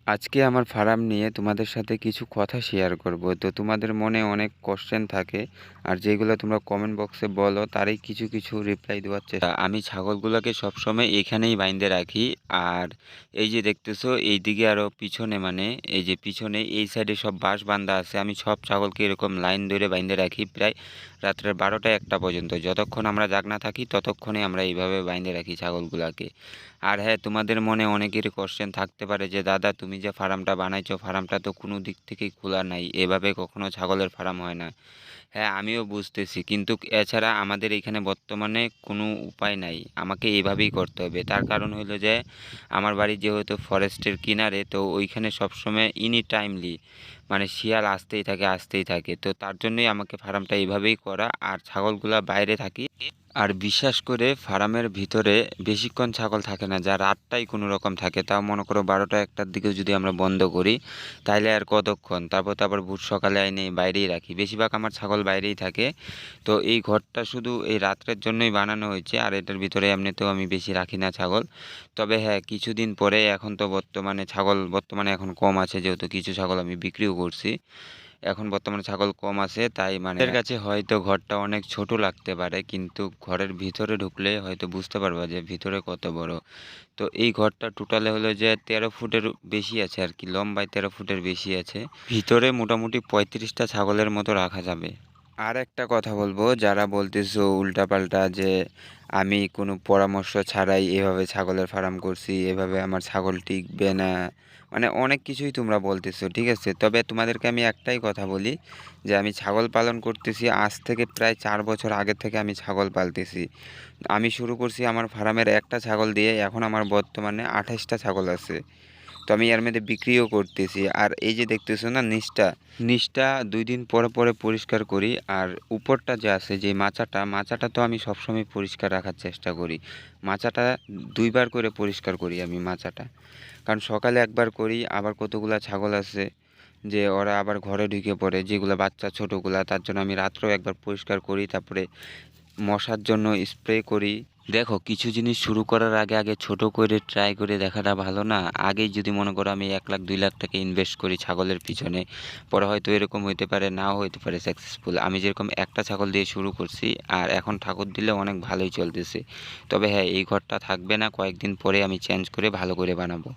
আজকে আমার ফার্ম নিয়ে তোমাদের সাথে কিছু কথা শেয়ার করব। তো তোমাদের মনে অনেক কোশ্চেন থাকে, আর যেগুলো তোমরা কমেন্ট বক্সে বলো তারই কিছু কিছু রিপ্লাই দেওয়ার চেষ্টা। আমি ছাগলগুলোকে সবসময় এখানেই বাইন্ধে রাখি। আর এই যে দেখতেছো এইদিকে আরও পিছনে, মানে এই যে পিছনে এই সাইডে সব বাঁশ বাঁধা আছে। আমি সব ছাগলকে এরকম লাইন ধরে বাইন্ধে রাখি প্রায় রাত্রের 12টা 1টা পর্যন্ত। যতক্ষণ আমরা জাগনা থাকি ততক্ষণে আমরা এইভাবে বাইন্ধে রাখি ছাগলগুলোকে। আর হ্যাঁ, তোমাদের মনে অনেকেরই কোশ্চেন থাকতে পারে যে দাদা তুমি যে ফার্মটা বানাইছো, ফার্মটা তো কোনো দিক থেকেই খোলা নাই, এভাবে কখনো ছাগলের ফার্ম হয় না। হ্যাঁ, আমিও বুঝতেছি, কিন্তু এছাড়া আমাদের এখানে বর্তমানে কোনো উপায় নাই, আমাকে এভাবেই করতে হবে। তার কারণ হলো যে আমার বাড়ি যেহেতু ফরেস্টের কিনারে, তো ওইখানে সবসময় এনি টাইমলি মানে শিয়াল আসতেই থাকে। তো তার জন্যই আমাকে ফার্মটা এইভাবেই করা, আর ছাগলগুলা বাইরে থাকি। আর বিশ্বাস করে ফার্মের ভিতরে বেশিক্ষণ ছাগল থাকে না, যা রাতটাই কোনো রকম থাকে। তাও মনে করো 12টা 1টার দিকে যদি আমরা বন্ধ করি, তাইলে আর কতক্ষণ, তারপর তো আবার ভোর সকালে আইনে বাইরেই রাখি। বেশিরভাগ আমার ছাগল বাইরেই থাকে। তো এই ঘরটা শুধু এই রাত্রের জন্যই বানানো হয়েছে, আর এটার ভিতরে এমনিতেও আমি বেশি রাখি না ছাগল। তবে হ্যাঁ, কিছুদিন পরে, এখন তো বর্তমানে এখন কম আছে, যেহেতু কিছু ছাগল আমি বিক্রিও করছি। এখন বর্তমানে ছাগল কম আছে, তাই মানে এর কাছে হয়তো ঘরটা অনেক ছোট লাগতে পারে, কিন্তু ঘরের ভিতরে ঢুকলে হয়তো বুঝতে পারবা যে ভিতরে কত বড়। তো এই ঘরটা টোটালে হলো যে 13 ফুটের বেশি আছে আর কি, লম্বায় 13 ফুটের বেশি আছে। ভিতরে মোটামুটি 35টা ছাগলের মতো রাখা যাবে। আর একটা কথা বলবো, যারা বলতেছো উল্টাপাল্টা যে আমি কোনো পরামর্শ ছাড়াই এভাবে ছাগলের ফার্ম করছি, এভাবে আমার ছাগল টিকবে না, মানে অনেক কিছুই তোমরা বলতেছো, ঠিক আছে। তবে তোমাদেরকে আমি একটাই কথা বলি, যে আমি ছাগল পালন করতেছি আজ থেকে প্রায় 4 বছর আগে থেকে আমি ছাগল পালতেছি। আমি শুরু করছি আমার ফার্মের একটা ছাগল দিয়ে, এখন আমার বর্তমানে 28টা ছাগল আছে। তো আমি এর মধ্যে বিক্রিও করতেছি। আর এই যে দেখতেছো না নিচটা, নিচটা 2 দিন পরে পরে পরিষ্কার করি। আর উপরটা যে আছে, যে মাচাটা তো আমি সবসময় পরিষ্কার রাখার চেষ্টা করি। মাচাটা 2বার করে পরিষ্কার করি আমি মাচাটা, কারণ সকালে একবার করি, আবার কতগুলা ছাগল আছে যে ওরা আবার ঘরে ঢুকে পড়ে, যেগুলো বাচ্চা ছোটোগুলা, তার জন্য আমি রাত্রেও একবার পরিষ্কার করি। তারপরে মশার জন্য স্প্রে করি। দেখো, কিছু জিনিস শুরু করার আগে আগে ছোট করে ট্রাই করে দেখাটা ভালো না? আগেই যদি মনে করো আমি 1 লাখ 2 লাখ টাকা ইনভেস্ট করি ছাগলের পিছনে, পরে হয়তো এরকম হইতে পারে, নাও হইতে পারে সাকসেসফুল। আমি যেরকম একটা ছাগল দিয়ে শুরু করছি, আর এখন ঠাকুর দিলে অনেক ভালোই চলতেছে। তবে হ্যাঁ, এই ঘরটা থাকবে না, কয়েকদিন পরে আমি চেঞ্জ করে ভালো করে বানাবো।